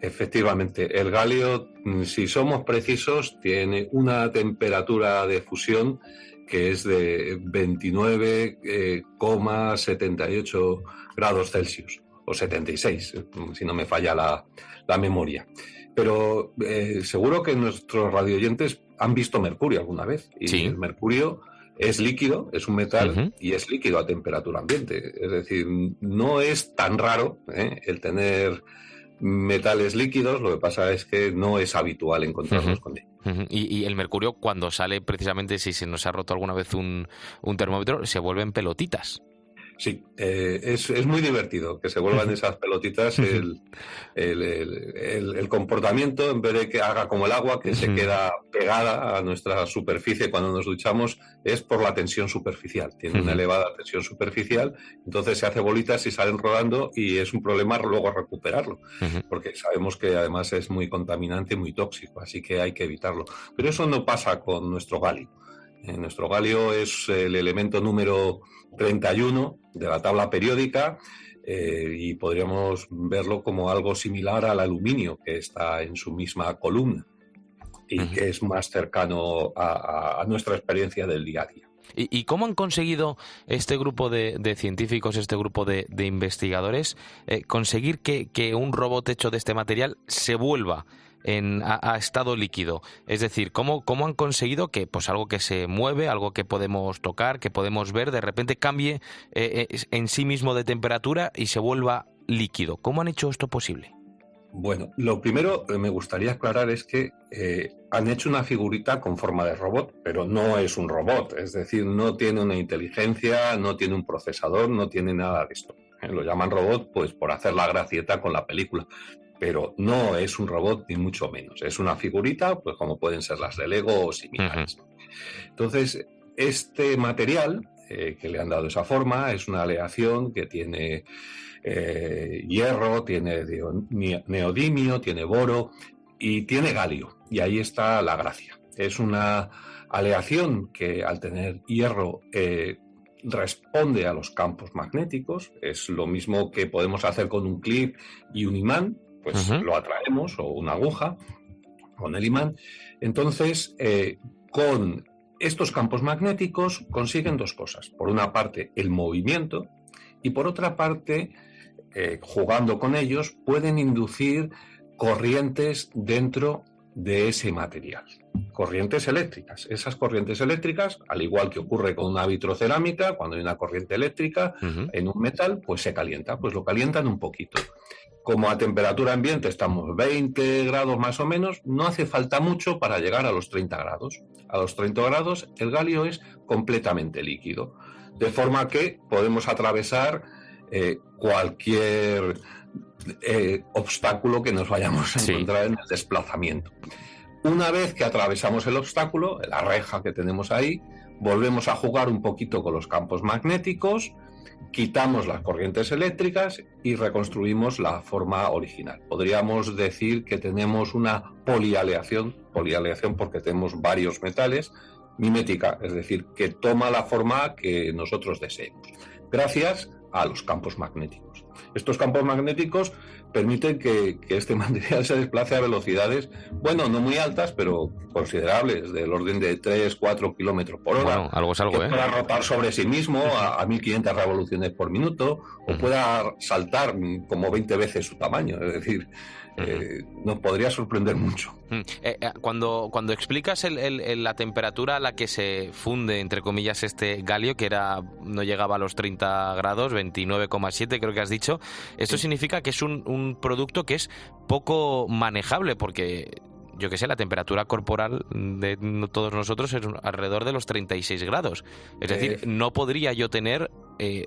Efectivamente, el galio, si somos precisos, tiene una temperatura de fusión que es de 29,78 grados Celsius, o 76, si no me falla la memoria. Pero seguro que nuestros radioyentes han visto mercurio alguna vez. Y sí. El mercurio es líquido, es un metal, y es líquido a temperatura ambiente. Es decir, no es tan raro el tener metales líquidos, lo que pasa es que no es habitual encontrarlos con ellos. Y el mercurio, cuando sale, precisamente, si se nos ha roto alguna vez un termómetro, se vuelven pelotitas. Sí, es muy divertido que se vuelvan esas pelotitas. El comportamiento, en vez de que haga como el agua, que se queda pegada a nuestra superficie cuando nos duchamos, es por la tensión superficial. Tiene una elevada tensión superficial, entonces se hace bolitas y salen rodando, y es un problema luego recuperarlo, porque sabemos que además es muy contaminante y muy tóxico, así que hay que evitarlo. Pero eso no pasa con nuestro galio. Nuestro galio es el elemento número 31 de la tabla periódica, y podríamos verlo como algo similar al aluminio, que está en su misma columna y que es más cercano a nuestra experiencia del día a día. ¿Y cómo han conseguido este grupo de científicos, este grupo de investigadores, conseguir que un robot hecho de este material se vuelva a estado líquido? Es decir, ¿cómo han conseguido que pues algo que se mueve, algo que podemos tocar, que podemos ver, de repente cambie en sí mismo de temperatura y se vuelva líquido? ¿Cómo han hecho esto posible? Bueno, lo primero que me gustaría aclarar es que han hecho una figurita con forma de robot, pero no es un robot, es decir, no tiene una inteligencia, no tiene un procesador, no tiene nada de esto. Lo llaman robot pues por hacer la gracieta con la película, pero no es un robot ni mucho menos. Es una figurita, pues como pueden ser las de Lego o similares. Entonces, este material que le han dado esa forma es una aleación que tiene hierro, tiene neodimio, tiene boro y tiene galio. Y ahí está la gracia. Es una aleación que, al tener hierro, responde a los campos magnéticos. Es lo mismo que podemos hacer con un clip y un imán, pues lo atraemos, o una aguja con el imán. Entonces, con estos campos magnéticos consiguen dos cosas. Por una parte, el movimiento, y por otra parte, jugando con ellos, pueden inducir corrientes dentro de ese material. Corrientes eléctricas. Esas corrientes eléctricas, al igual que ocurre con una vitrocerámica, cuando hay una corriente eléctrica en un metal, pues se calienta. Pues lo calientan un poquito. Como a temperatura ambiente estamos 20 grados más o menos, no hace falta mucho para llegar a los 30 grados. A los 30 grados el galio es completamente líquido, de forma que podemos atravesar cualquier obstáculo que nos vayamos a encontrar en el desplazamiento. Una vez que atravesamos el obstáculo, la reja que tenemos ahí, volvemos a jugar un poquito con los campos magnéticos, quitamos las corrientes eléctricas y reconstruimos la forma original. Podríamos decir que tenemos una polialeación porque tenemos varios metales, mimética, es decir, que toma la forma que nosotros deseemos, gracias a los campos magnéticos. Estos campos magnéticos permiten que este material se desplace a velocidades, bueno, no muy altas, pero considerables, del orden de 3-4 kilómetros por hora. Bueno, algo es algo, que pueda rotar sobre sí mismo a 1500 revoluciones por minuto, o pueda saltar como 20 veces su tamaño. Es decir, nos podría sorprender mucho. Cuando explicas la temperatura a la que se funde, entre comillas, este galio, que no llegaba a los 30 grados, 29,7 creo que has dicho, esto significa que es un producto que es poco manejable, porque yo que sé, la temperatura corporal de todos nosotros es alrededor de los 36 grados. Es decir, no podría yo tener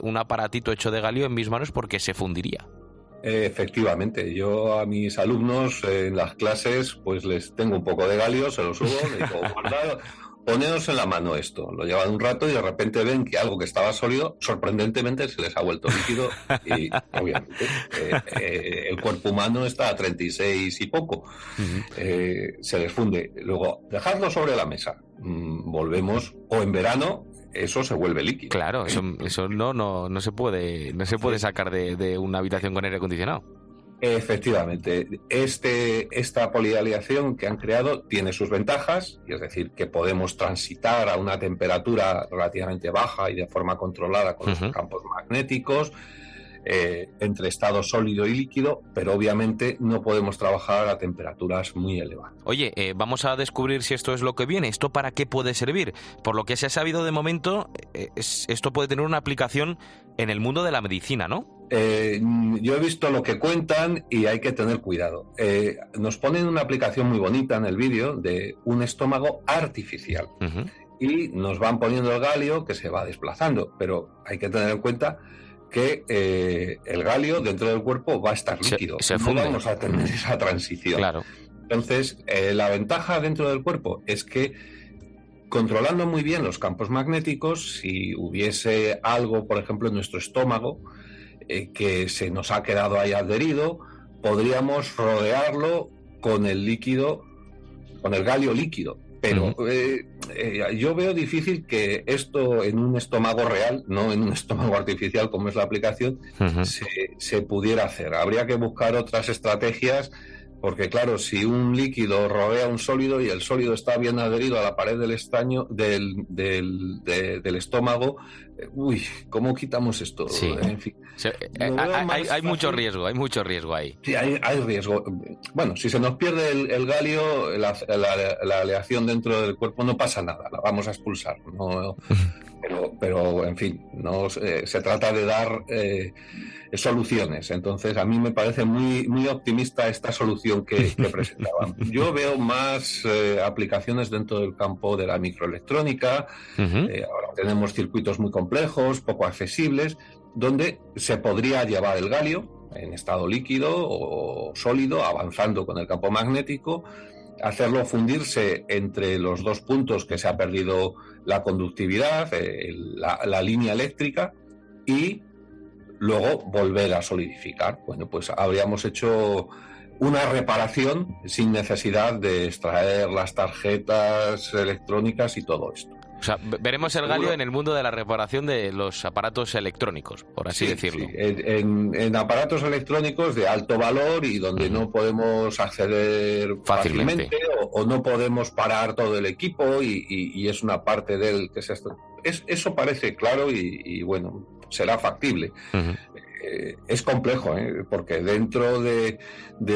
un aparatito hecho de galio en mis manos porque se fundiría. Efectivamente, yo a mis alumnos en las clases pues les tengo un poco de galio, se lo subo, les digo, guardad, poneos en la mano esto. Lo llevan un rato y de repente ven que algo que estaba sólido, sorprendentemente se les ha vuelto líquido y obviamente el cuerpo humano está a 36 y poco. Se les funde. Luego, dejadlo sobre la mesa. Volvemos, o en verano, eso se vuelve líquido. Claro, eso no se puede sacar de una habitación con aire acondicionado. Efectivamente, esta polialeación que han creado tiene sus ventajas, y es decir, que podemos transitar a una temperatura relativamente baja y de forma controlada con los campos magnéticos, entre estado sólido y líquido, pero obviamente no podemos trabajar a temperaturas muy elevadas. Oye, vamos a descubrir si esto es lo que viene. ¿Esto para qué puede servir? Por lo que se ha sabido de momento, esto puede tener una aplicación en el mundo de la medicina, ¿no? Yo he visto lo que cuentan y hay que tener cuidado. Nos ponen una aplicación muy bonita en el vídeo de un estómago artificial. Y nos van poniendo el galio que se va desplazando, pero hay que tener en cuenta que el galio dentro del cuerpo va a estar líquido. Se funde. No vamos a tener esa transición. Claro. Entonces, la ventaja dentro del cuerpo es que, controlando muy bien los campos magnéticos, si hubiese algo, por ejemplo, en nuestro estómago, que se nos ha quedado ahí adherido, podríamos rodearlo con el líquido, con el galio líquido. Pero yo veo difícil que esto en un estómago real, no en un estómago artificial como es la aplicación, se pudiera hacer. Habría que buscar otras estrategias, porque claro, si un líquido rodea un sólido y el sólido está bien adherido a la pared del estaño del estómago, ¿cómo quitamos esto? Sí. En fin. Hay mucho riesgo ahí. Sí, hay riesgo. Bueno, si se nos pierde el galio, la aleación dentro del cuerpo, no pasa nada, la vamos a expulsar. No, pero en fin, no se trata de dar soluciones. Entonces, a mí me parece muy, muy optimista esta solución que presentaban. Yo veo más aplicaciones dentro del campo de la microelectrónica. Ahora tenemos circuitos muy complejos, poco accesibles, donde se podría llevar el galio en estado líquido o sólido, avanzando con el campo magnético, hacerlo fundirse entre los dos puntos que se ha perdido la conductividad, la línea eléctrica, y luego volver a solidificar. Bueno, pues habríamos hecho una reparación sin necesidad de extraer las tarjetas electrónicas y todo esto. O sea, veremos el galio en el mundo de la reparación de los aparatos electrónicos, por así decirlo. Sí. En aparatos electrónicos de alto valor y donde no podemos acceder fácilmente o no podemos parar todo el equipo y es una parte del que eso parece claro y bueno, será factible. Es complejo, porque dentro de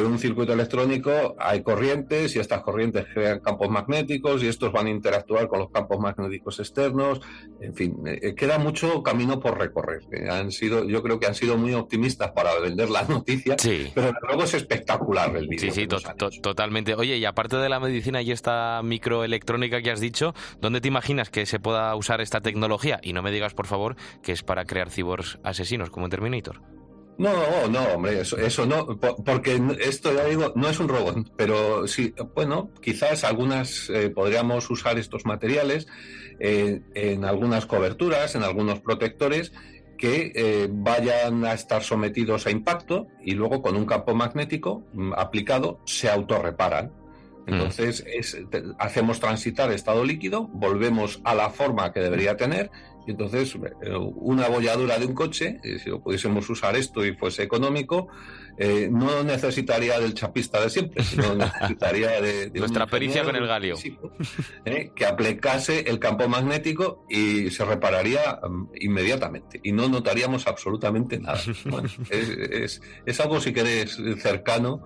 un circuito electrónico hay corrientes y estas corrientes crean campos magnéticos y estos van a interactuar con los campos magnéticos externos. En fin, queda mucho camino por recorrer. Yo creo que han sido muy optimistas para vender la noticia, pero luego es espectacular el vídeo. Sí, totalmente. Oye, y aparte de la medicina y esta microelectrónica que has dicho, ¿dónde te imaginas que se pueda usar esta tecnología? Y no me digas, por favor, que es para crear cyborgs asesinos como en Terminator. No, hombre, eso no, porque esto, ya digo, no es un robot, pero sí, bueno, quizás podríamos usar estos materiales en algunas coberturas, en algunos protectores que vayan a estar sometidos a impacto y luego con un campo magnético aplicado se autorreparan. Entonces hacemos transitar estado líquido, volvemos a la forma que debería tener, y entonces una bolladura de un coche, si lo pudiésemos usar esto y fuese económico, no necesitaría del chapista de siempre, sino necesitaría de nuestra pericia con el galio, que aplicase el campo magnético y se repararía inmediatamente y no notaríamos absolutamente nada. Bueno, es algo, si queréis, cercano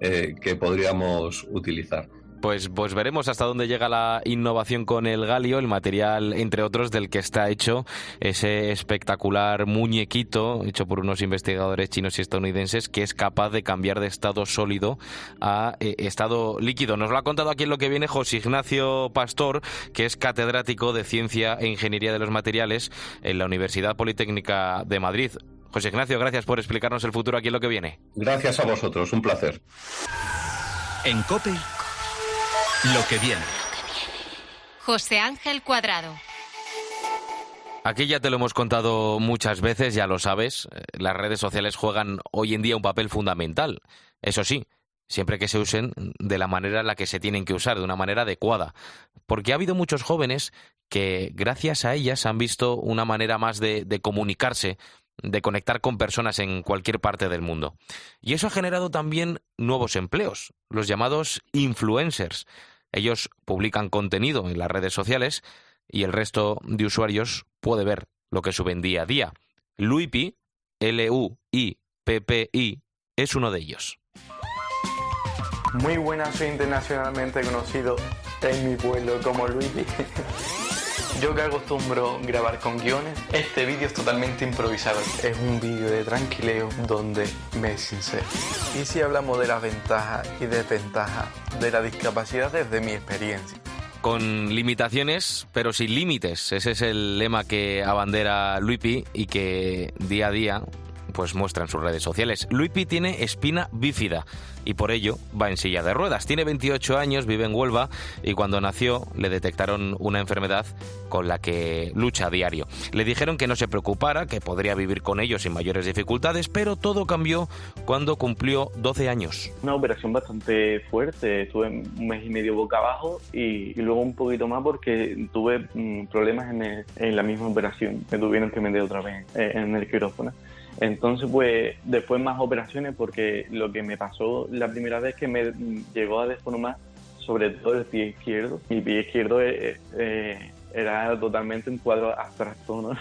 que podríamos utilizar. Pues veremos hasta dónde llega la innovación con el galio, el material, entre otros, del que está hecho ese espectacular muñequito hecho por unos investigadores chinos y estadounidenses que es capaz de cambiar de estado sólido a estado líquido. Nos lo ha contado aquí en Lo que viene José Ignacio Pastor, que es catedrático de Ciencia e Ingeniería de los Materiales en la Universidad Politécnica de Madrid. José Ignacio, gracias por explicarnos el futuro aquí en Lo que viene. Gracias a vosotros, un placer. En COPE, Lo que viene. José Ángel Cuadrado. Aquí ya te lo hemos contado muchas veces, ya lo sabes. Las redes sociales juegan hoy en día un papel fundamental. Eso sí, siempre que se usen de la manera en la que se tienen que usar, de una manera adecuada. Porque ha habido muchos jóvenes que, gracias a ellas, han visto una manera más de comunicarse, de conectar con personas en cualquier parte del mundo. Y eso ha generado también nuevos empleos, los llamados influencers. Ellos publican contenido en las redes sociales y el resto de usuarios puede ver lo que suben día a día. Luipi, L-U-I-P-P-I, es uno de ellos. Muy buenas, soy internacionalmente conocido en mi pueblo como Luipi. Yo que acostumbro grabar con guiones, este vídeo es totalmente improvisado. Es un vídeo de tranquileo donde me sincero. Y si hablamos de las ventajas y desventajas de la discapacidad desde mi experiencia. Con limitaciones, pero sin límites. Ese es el lema que abandera Luipi y que día a día pues muestra en sus redes sociales. Luipi tiene espina bífida y por ello va en silla de ruedas. Tiene 28 años, vive en Huelva y cuando nació le detectaron una enfermedad con la que lucha a diario. Le dijeron que no se preocupara, que podría vivir con ello sin mayores dificultades, pero todo cambió cuando cumplió 12 años. Una operación bastante fuerte, estuve un mes y medio boca abajo y luego un poquito más porque tuve problemas en la misma operación. Me tuvieron que meter otra vez en el quirófano. Entonces, pues, después más operaciones porque lo que me pasó la primera vez que me llegó a deformar sobre todo el pie izquierdo. Mi pie izquierdo era totalmente un cuadro abstracto, ¿no?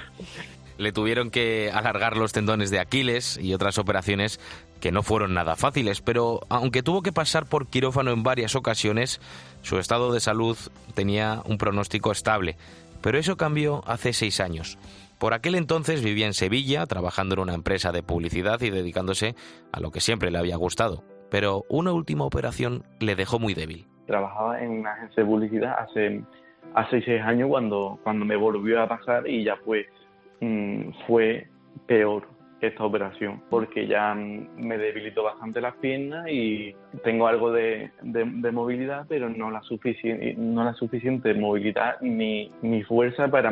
Le tuvieron que alargar los tendones de Aquiles y otras operaciones que no fueron nada fáciles, pero aunque tuvo que pasar por quirófano en varias ocasiones, su estado de salud tenía un pronóstico estable. Pero eso cambió hace 6 años. Por aquel entonces vivía en Sevilla, trabajando en una empresa de publicidad y dedicándose a lo que siempre le había gustado. Pero una última operación le dejó muy débil. Trabajaba en una agencia de publicidad hace 6 años cuando me volvió a pasar y ya pues fue peor esta operación porque ya me debilitó bastante las piernas y tengo algo de movilidad, pero no la suficiente movilidad ni fuerza para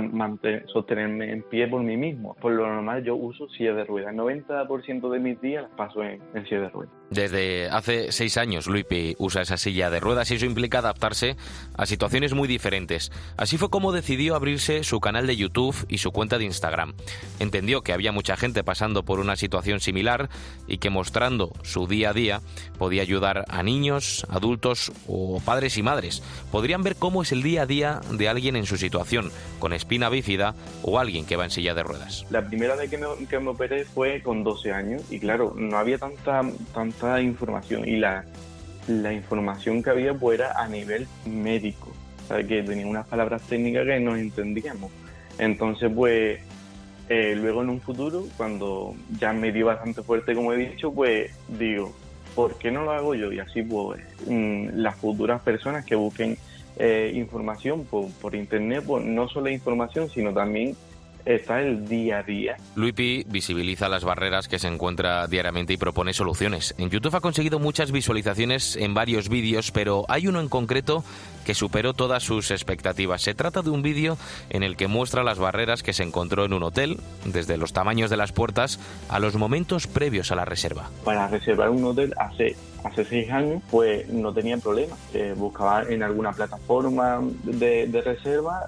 sostenerme en pie por mí mismo. Por lo normal yo uso silla de ruedas. El 90% de mis días las paso en silla de ruedas. Desde hace 6 años Luipi usa esa silla de ruedas y eso implica adaptarse a situaciones muy diferentes. Así fue como decidió abrirse su canal de YouTube y su cuenta de Instagram. Entendió que había mucha gente pasando por una situación similar y que mostrando su día a día podía ayudar a niños, adultos o padres y madres. Podrían ver cómo es el día a día de alguien en su situación, con espina bífida o alguien que va en silla de ruedas. La primera vez que me operé fue con 12 años y claro, no había tanta información y la información que había pues era a nivel médico, ¿sabes? Que tenía unas palabras técnicas que no entendíamos. Entonces pues luego en un futuro, cuando ya me dio bastante fuerte como he dicho, pues digo, ¿por qué no lo hago yo? Y así pues las futuras personas que busquen información por internet, pues no solo información, sino también está el día a día. Luipi visibiliza las barreras que se encuentra diariamente y propone soluciones. En YouTube ha conseguido muchas visualizaciones en varios vídeos, pero hay uno en concreto que superó todas sus expectativas. Se trata de un vídeo en el que muestra las barreras que se encontró en un hotel, desde los tamaños de las puertas a los momentos previos a la reserva. Para reservar un hotel hace 6 años, pues no tenía problema. Buscaba en alguna plataforma de reserva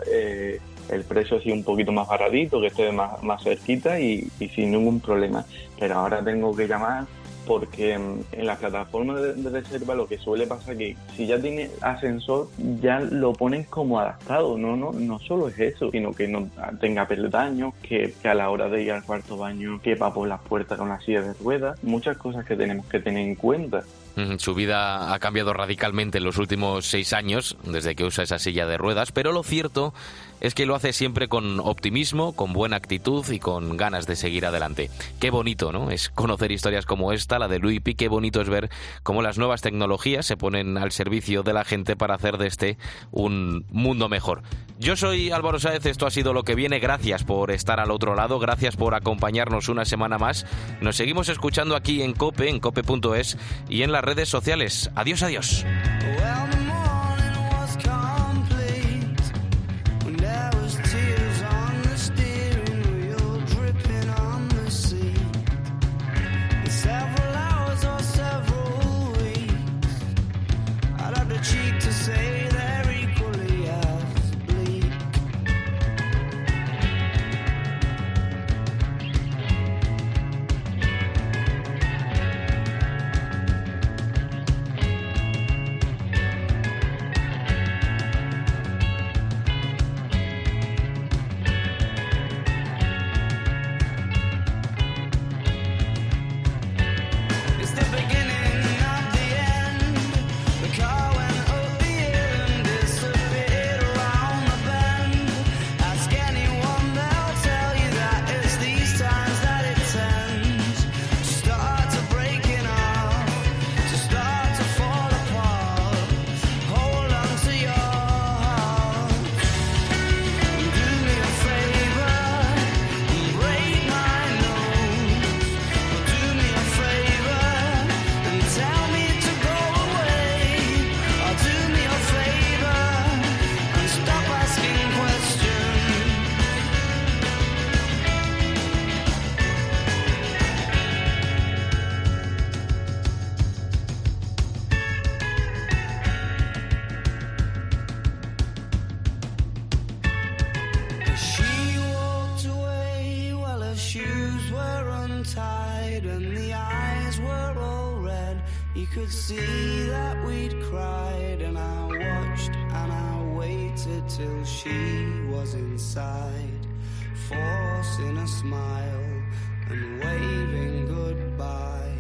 el precio así un poquito más baratito, que esté más cerquita y sin ningún problema. Pero ahora tengo que llamar porque en las plataformas de reserva lo que suele pasar es que si ya tiene ascensor ya lo ponen como adaptado. No solo es eso, sino que no tenga peldaños, que a la hora de ir al cuarto baño quepa por las puertas con la silla de ruedas. Muchas cosas que tenemos que tener en cuenta. Su vida ha cambiado radicalmente en los últimos 6 años, desde que usa esa silla de ruedas, pero lo cierto es que lo hace siempre con optimismo, con buena actitud y con ganas de seguir adelante. Qué bonito, ¿no? Es conocer historias como esta, la de Luipi. Qué bonito es ver cómo las nuevas tecnologías se ponen al servicio de la gente para hacer de este un mundo mejor. Yo soy Álvaro Sáez, esto ha sido Lo que viene. Gracias por estar al otro lado, gracias por acompañarnos una semana más. Nos seguimos escuchando aquí en COPE, en cope.es y en las redes sociales. Adiós, adiós. Could see that we'd cried, and I watched and I waited till she was inside, forcing a smile and waving goodbye.